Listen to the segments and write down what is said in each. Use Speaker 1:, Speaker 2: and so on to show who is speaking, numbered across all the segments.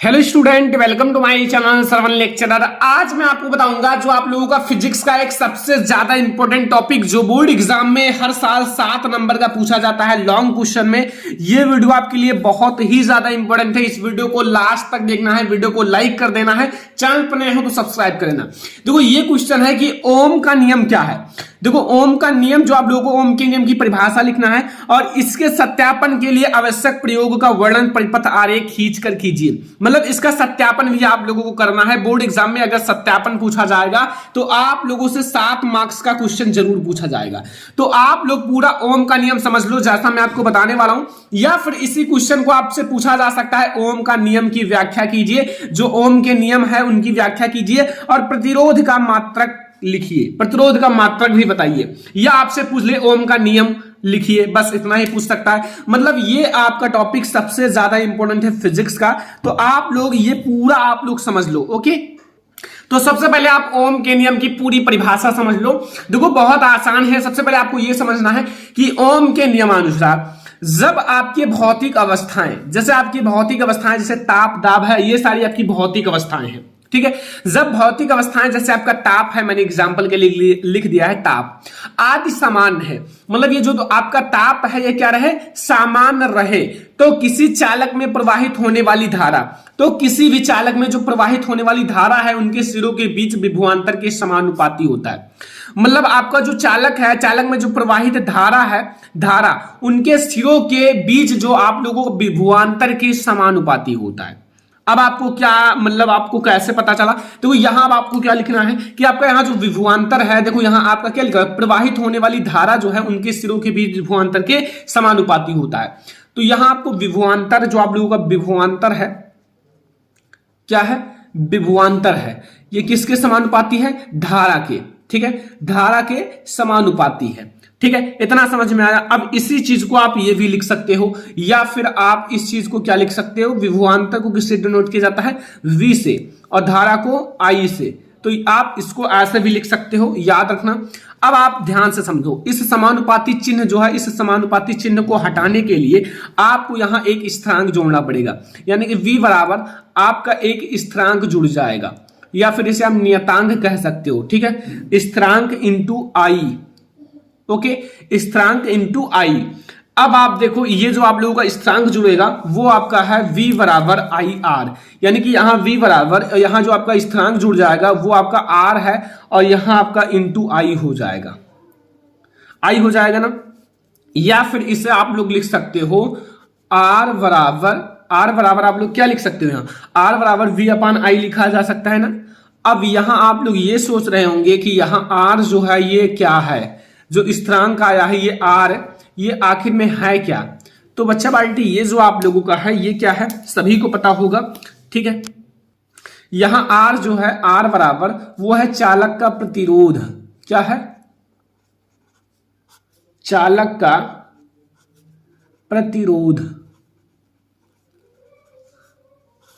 Speaker 1: Hello student, welcome to my channel Shravan lecturer. आज मैं आपको बताऊंगा जो आप लोगों का फिजिक्स का एक सबसे ज्यादा इंपॉर्टेंट टॉपिक जो बोर्ड एग्जाम में हर साल 7 नंबर का पूछा जाता है लॉन्ग क्वेश्चन में। ये वीडियो आपके लिए बहुत ही ज्यादा इंपॉर्टेंट है। इस वीडियो को लास्ट तक देखना है, वीडियो को लाइक कर देना है, चैनल पर नए हो तो सब्सक्राइब कर देना। देखो ये क्वेश्चन है कि ओम का नियम क्या है। देखो ओम का नियम, जो आप लोगों को ओम के नियम की परिभाषा लिखना है और इसके सत्यापन के लिए आवश्यक प्रयोग का वर्णन परिपथ आरेख खींचकर कीजिए। मतलब इसका सत्यापन भी आप लोगों को करना है। बोर्ड एग्जाम में अगर सत्यापन पूछा जाएगा तो आप लोगों से 7 मार्क्स का क्वेश्चन जरूर पूछा जाएगा। तो आप लोग पूरा ओम का नियम समझ लो जैसा मैं आपको बताने वाला हूं, या फिर इसी क्वेश्चन को आपसे पूछा जा सकता है ओम का नियम की व्याख्या कीजिए। जो ओम के नियम है उनकी व्याख्या कीजिए और प्रतिरोध का मात्रक लिखिए, प्रतिरोध का मात्रक भी बताइए, या आपसे पूछ ले ओम का नियम लिखिए। बस इतना ही पूछ सकता है। मतलब ये आपका टॉपिक सबसे ज्यादा इंपॉर्टेंट है फिजिक्स का। तो आप लोग ये पूरा आप लोग समझ लो। ओके, तो सबसे पहले आप ओम के नियम की पूरी परिभाषा समझ लो। देखो बहुत आसान है। सबसे पहले आपको यह समझना है कि ओम के नियमानुसार जब आपकी भौतिक अवस्थाएं, जैसे आपकी भौतिक अवस्थाएं जैसे ताप दाब है, ये सारी आपकी भौतिक अवस्थाएं हैं, ठीक है। जब भौतिक अवस्थाएं जैसे आपका ताप है, मैंने एग्जांपल के लिए लिख दिया है ताप आदि सामान्य है। मतलब ये जो तो आपका ताप है ये क्या रहे, सामान्य रहे, तो किसी चालक में प्रवाहित होने वाली धारा, तो किसी भी चालक में जो प्रवाहित होने वाली धारा है उनके सिरों के बीच विभवांतर के समानुपाती होता है। मतलब आपका जो चालक है, चालक में जो प्रवाहित धारा है, धारा उनके सिरों के बीच जो आप लोगों को विभवांतर के समानुपाती होता है। अब आपको क्या मतलब आपको कैसे पता चला? देखो यहां अब आपको क्या लिखना है कि आपका यहां जो विभवांतर है, देखो यहां आपका क्या लिखा है, प्रवाहित होने वाली धारा जो है उनके सिरों के बीच विभवांतर के समानुपाती होता है। तो यहां आपको विभवांतर, जो आप लोगों का विभवांतर है, क्या है, विभवांतर है, ये किसके समानुपाती है, धारा के, ठीक है, धारा के समानुपाती है। ठीक है, इतना समझ में आया। अब इसी चीज को आप ये भी लिख सकते हो, या फिर आप इस चीज को क्या लिख सकते हो, विभवांतर को किससे डिनोट किया जाता है, V से, और धारा को I से। तो आप इसको ऐसे भी लिख सकते हो, याद रखना। अब आप ध्यान से समझो, इस समानुपाती चिन्ह जो है, इस समानुपाती चिन्ह को हटाने के लिए आपको यहां एक स्थिरांक जोड़ना पड़ेगा, यानी कि V बराबर आपका एक स्थिरांक जुड़ जाएगा, या फिर इसे आप नियतांक कह सकते हो। ठीक है, स्थिरांक इंटू I। ओके, स्थिरांक इंटू I। अब आप देखो ये जो आप लोगों का स्थिरांक जुड़ेगा वो आपका है V बराबर IR, यानी कि यहाँ V बराबर, यहाँ जो आपका स्थिरांक जुड़ जाएगा वो आपका R है और यहाँ आपका इंटू I हो जाएगा, I हो जाएगा ना। या फिर इसे आप लोग लिख सकते हो R बराबर आप लोग क्या लिख सकते हो, यहाँ R बराबर V अपान I लिखा जा सकता है ना। अब यहाँ आप लोग ये सोच रहे होंगे कि यहाँ R जो है ये क्या है, जो स्थिरांक आया है ये R, ये आखिर में है क्या। तो बच्चा बाल्टी ये जो आप लोगों का है ये क्या है, सभी को पता होगा। ठीक है, यहां R जो है, R बराबर वो है चालक का प्रतिरोध, क्या है, चालक का प्रतिरोध।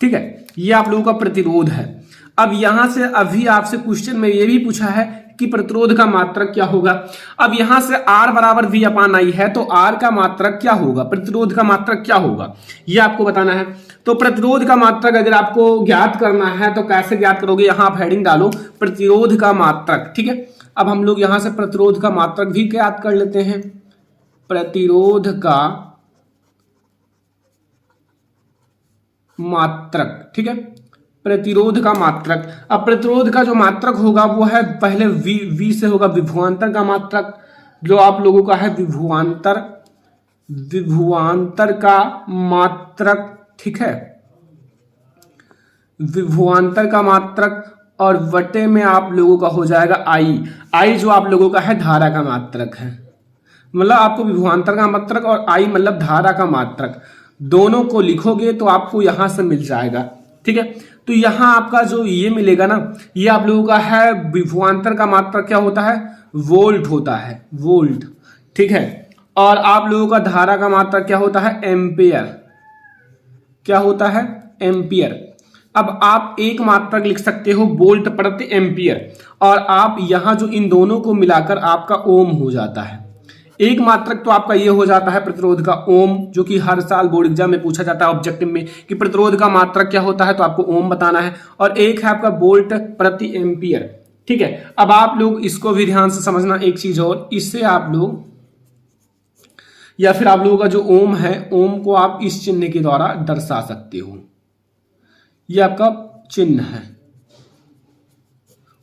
Speaker 1: ठीक है, ये आप लोगों का प्रतिरोध है। अब यहां से अभी आपसे क्वेश्चन में ये भी पूछा है कि प्रतिरोध का मात्रक क्या होगा। अब यहां से R बराबर V अपान I है, तो R का मात्रक क्या होगा, प्रतिरोध का मात्रक क्या होगा, ये आपको बताना है। तो प्रतिरोध का मात्रक अगर आपको ज्ञात करना है तो कैसे ज्ञात करोगे, यहां आप हेडिंग डालो प्रतिरोध का मात्रक। ठीक है, अब हम लोग यहां से प्रतिरोध का मात्रक भी ज्ञात कर लेते हैं। प्रतिरोध का मात्रक, ठीक है, प्रतिरोध का मात्रक। अब प्रतिरोध का जो मात्रक होगा वो है पहले V से होगा विभवांतर का मात्रक, जो आप लोगों का है विभवांतर का मात्रक। ठीक है, विभवांतर का मात्रक, और वटे में आप लोगों का हो जाएगा I जो आप लोगों का है धारा का मात्रक है। मतलब आपको विभवांतर का मात्रक और I मतलब धारा का मात्रक, दोनों को लिखोगे तो आपको यहां से मिल जाएगा। ठीक है, तो यहां आपका जो ये मिलेगा ना, ये आप लोगों का है विभवांतर का मात्रक क्या होता है, वोल्ट होता है, वोल्ट। ठीक है, और आप लोगों का धारा का मात्रक क्या होता है, एम्पियर, क्या होता है, एम्पियर। अब आप एक मात्रक लिख सकते हो वोल्ट प्रति एम्पियर, और आप यहां जो इन दोनों को मिलाकर आपका ओम हो जाता है, एक मात्रक तो आपका ये हो जाता है प्रतिरोध का ओम, जो कि हर साल बोर्ड एग्जाम में पूछा जाता है ऑब्जेक्टिव में कि प्रतिरोध का मात्रक क्या होता है, तो आपको ओम बताना है। और एक है आपका वोल्ट प्रति एम्पियर। ठीक है, अब आप लोग इसको भी ध्यान से समझना एक चीज और, इससे आप लोग या फिर आप लोगों का जो ओम है, ओम को आप इस चिन्ह के द्वारा दर्शा सकते हो। ये आपका चिन्ह है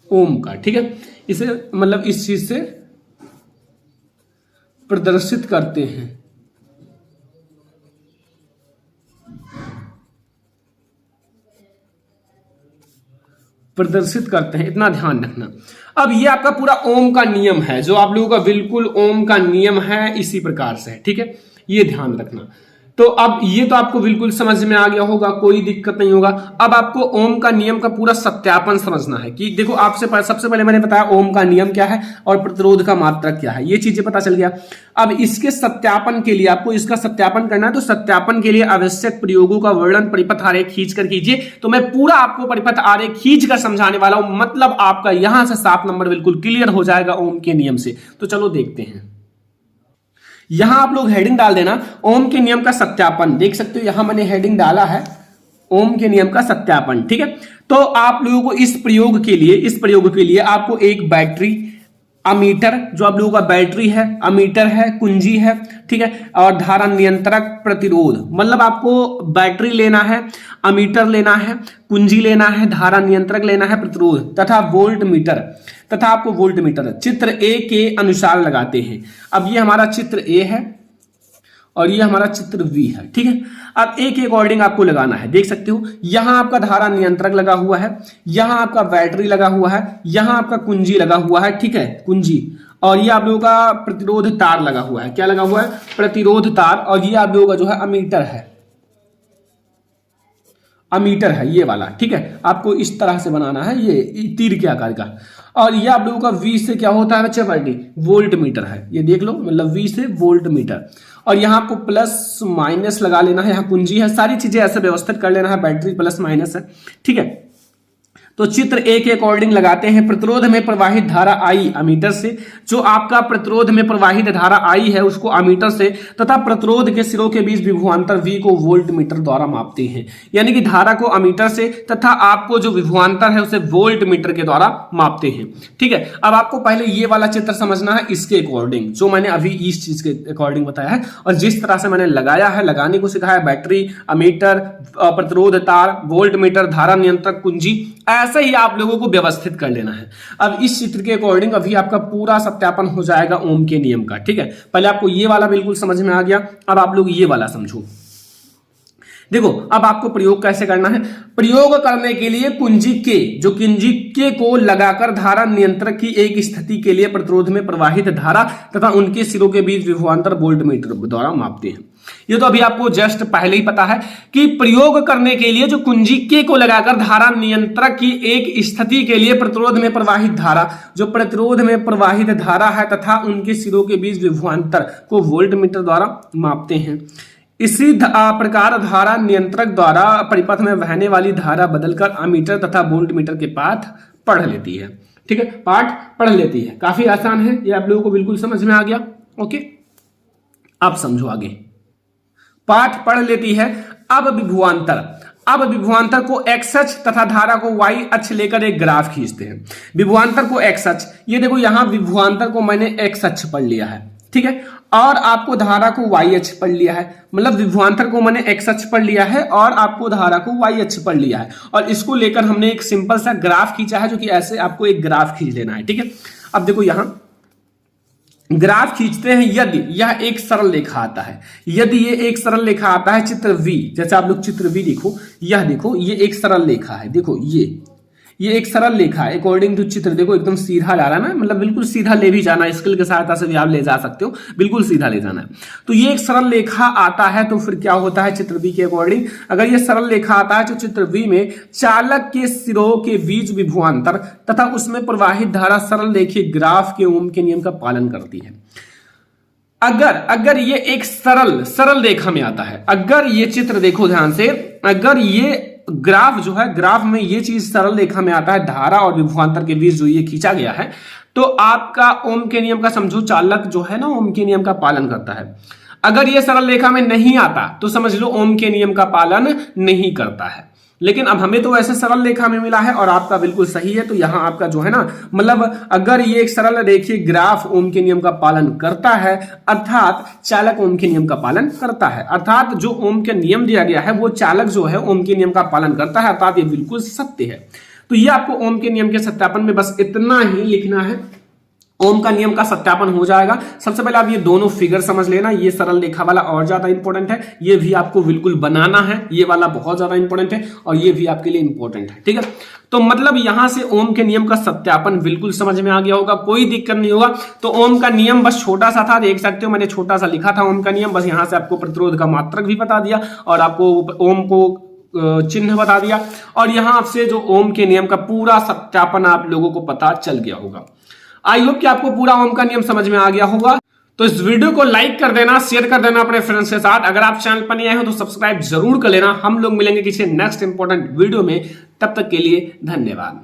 Speaker 1: ओम का। ठीक है, इसे मतलब इस चीज से प्रदर्शित करते हैं। प्रदर्शित करते हैं, इतना ध्यान रखना। अब ये आपका पूरा ओम का नियम है, जो आप लोगों का बिल्कुल ओम का नियम है, इसी प्रकार से है। ठीक है, ये ध्यान रखना। तो अब ये तो आपको बिल्कुल समझ में आ गया होगा, कोई दिक्कत नहीं होगा। अब आपको ओम का नियम का पूरा सत्यापन समझना है कि देखो आपसे सबसे पहले मैंने बताया ओम का नियम क्या है और प्रतिरोध का मात्रक क्या है, ये चीजें पता चल गया। अब इसके सत्यापन के लिए आपको इसका सत्यापन करना है, तो सत्यापन के लिए आवश्यक प्रयोगों का वर्णन परिपथ आरेख खींच कर कीजिए। तो मैं पूरा आपको परिपथ आरेख खींच कर समझाने वाला हूं, मतलब आपका यहां से 7 नंबर बिल्कुल क्लियर हो जाएगा ओम के नियम से। तो चलो देखते हैं। यहां आप लोग हेडिंग डाल देना ओम के नियम का सत्यापन, देख सकते हो यहां मैंने हेडिंग डाला है ओम के नियम का सत्यापन। ठीक है, तो आप लोगों को इस प्रयोग के लिए आपको एक बैटरी, अमीटर, जो आप लोगों का बैटरी है, अमीटर है, कुंजी है, ठीक है, और धारा नियंत्रक, प्रतिरोध, मतलब आपको बैटरी लेना है, अमीटर लेना है, कुंजी लेना है, धारा नियंत्रक लेना है, प्रतिरोध तथा वोल्ट मीटर, तथा आपको वोल्ट मीटर चित्र ए के अनुसार लगाते हैं। अब ये हमारा चित्र ए है और ये हमारा चित्र बी है। ठीक है, अब ए के अकॉर्डिंग आपको लगाना है, देख सकते हो यहां आपका धारा नियंत्रक लगा हुआ है, यहां आपका बैटरी लगा हुआ है, यहां आपका कुंजी लगा हुआ है। ठीक है, कुंजी, और ये आप लोगों का प्रतिरोध तार लगा हुआ है। क्या लगा हुआ है? प्रतिरोध तार। और ये आप लोगों का जो है अमीटर है, अमीटर है ये वाला। ठीक है, आपको इस तरह से बनाना है, ये तीर के आकार का। और ये आप लोगों का V से क्या होता है बच्चे? वर्डी, वोल्ट मीटर है, ये देख लो, मतलब V से वोल्ट मीटर। और यहाँ आपको प्लस माइनस लगा लेना है, यहाँ कुंजी है, सारी चीजें ऐसे व्यवस्थित कर लेना है, बैटरी प्लस माइनस है। ठीक है, तो चित्र ए के अकॉर्डिंग लगाते हैं। प्रतिरोध में प्रवाहित धारा आई अमीटर से, जो आपका प्रतिरोध में प्रवाहित धारा आई है उसको अमीटर से, तथा प्रतिरोध के सिरों के बीच विभवांतर V को वोल्ट मीटर द्वारा मापते हैं। यानी कि धारा को अमीटर से तथा आपको जो विभवांतर है उसे वोल्ट मीटर के द्वारा मापते हैं। ठीक है, अब आपको पहले ये वाला चित्र समझना है इसके अकॉर्डिंग, जो मैंने अभी इस चीज के अकॉर्डिंग बताया है और जिस तरह से मैंने लगाया है, लगाने को सिखाया, बैटरी, अमीटर, प्रतिरोध तार, वोल्ट मीटर, धारा नियंत्रक, कुंजी, ऐसे ही आप लोगों को व्यवस्थित कर लेना है। अब इस चित्र के अकॉर्डिंग अभी आपका पूरा सत्यापन हो जाएगा ओम के नियम का। ठीक है, पहले आपको ये वाला बिल्कुल समझ में आ गया, अब आप लोग ये वाला समझो। देखो अब आपको प्रयोग कैसे करना है। प्रयोग करने के लिए कुंजी के, जो कुंजी के को लगाकर धारा नियंत्रक की एक स्थिति के लिए प्रतिरोध में प्रवाहित धारा तथा उनके सिरों के बीच विभवांतर वोल्ट मीटर द्वारा मापते हैं। ये तो अभी आपको जस्ट पहले ही पता है कि प्रयोग करने के लिए जो कुंजी के को लगाकर धारा नियंत्रक की एक स्थिति के लिए प्रतिरोध में प्रवाहित धारा, जो प्रतिरोध में प्रवाहित धारा है तथा उनके सिरों के बीच विभवांतर को वोल्ट मीटर द्वारा मापते हैं। इसी प्रकार धारा नियंत्रक द्वारा परिपथ में बहने वाली धारा बदलकर अमीटर तथा वोल्ट मीटर के पाठ पढ़ लेती है। ठीक है, पाठ पढ़ लेती है। काफी आसान है, ये आप लोगों को बिल्कुल समझ में आ गया। ओके, आप समझो आगे। पाठ पढ़ लेती है। अब विभवांतर को एक्स अक्ष तथा धारा को वाई अक्ष लेकर एक ग्राफ खींचते हैं। विभवांतर को एक्स अक्ष, ये देखो यहां विभवांतर को मैंने एक्स अक्ष पढ़ लिया है। ठीक है, और आपको धारा को वाई अक्ष पढ़ लिया है, मतलब विभवांतर को मैंने एक्स अक्ष पढ़ लिया है और आपको धारा को वाई अक्ष पढ़ लिया है। और इसको लेकर हमने एक सिंपल सा ग्राफ खींचा है, जो कि ऐसे आपको एक ग्राफ खींच लेना है। ठीक है, अब देखो यहां ग्राफ खींचते हैं। यदि यह एक सरल रेखा आता है, यदि ये एक सरल रेखा आता है चित्र V, जैसे आप लोग चित्र V देखो, यह देखो ये एक सरल रेखा है। देखो ये एक सरल रेखा है अकॉर्डिंग टू चित्र, देखो एकदम सीधा जा रहा है ना, मतलब बिल्कुल सीधा ले भी जाना है, स्केल की सहायता से भी आप ले जा सकते हो, बिल्कुल सीधा ले जाना है। तो ये एक सरल रेखा आता है, तो फिर क्या होता है चित्र बी के अकॉर्डिंग, अगर ये सरल रेखा आता है तो चित्र बी में चालक के सिरों के बीच विभवांतर तथा उसमें प्रवाहित धारा सरल रेखीय ग्राफ के ओम के नियम का पालन करती है। अगर ये एक सरल रेखा में आता है, अगर ये चित्र देखो ध्यान से, अगर ये ग्राफ जो है, ग्राफ में ये चीज सरल रेखा में आता है, धारा और विभवांतर के बीच जो ये खींचा गया है, तो आपका ओम के नियम का समझो चालक जो है ना ओम के नियम का पालन करता है। अगर ये सरल रेखा में नहीं आता तो समझ लो ओम के नियम का पालन नहीं करता है। लेकिन अब हमें तो ऐसे सरल रेखा में मिला है और आपका बिल्कुल सही है, तो यहां आपका जो है ना मतलब अगर ये एक सरल रेखीय ग्राफ ओम के नियम का पालन करता है अर्थात चालक ओम के नियम का पालन करता है, अर्थात जो ओम के नियम दिया गया है वो चालक जो है ओम के नियम का पालन करता है, अर्थात ये बिल्कुल सत्य है। तो ये आपको ओम के नियम के सत्यापन में बस इतना ही लिखना है, ओम का नियम का सत्यापन हो जाएगा। सबसे पहले आप ये दोनों फिगर समझ लेना, ये सरल रेखा वाला और ज्यादा इंपॉर्टेंट है, ये भी आपको बिल्कुल बनाना है, ये वाला बहुत ज्यादा इंपॉर्टेंट है और ये भी आपके लिए इंपॉर्टेंट है, ठीक है। तो मतलब यहां से ओम के नियम का सत्यापन बिल्कुल समझ में आ गया होगा, कोई दिक्कत नहीं होगा। तो ओम का नियम बस छोटा सा था, देख सकते हो मैंने छोटा सा लिखा था ओम का नियम, बस यहां से आपको प्रतिरोध का मात्रक भी बता दिया और आपको ओम को चिन्ह बता दिया और यहां आपसे जो ओम के नियम का पूरा सत्यापन आप लोगों को पता चल गया होगा। आई होप कि आपको पूरा ओम का नियम समझ में आ गया होगा। तो इस वीडियो को लाइक कर देना, शेयर कर देना अपने फ्रेंड्स के साथ। अगर आप चैनल पर नए आए हो तो सब्सक्राइब जरूर कर लेना। हम लोग मिलेंगे किसी नेक्स्ट इंपॉर्टेंट वीडियो में, तब तक के लिए धन्यवाद।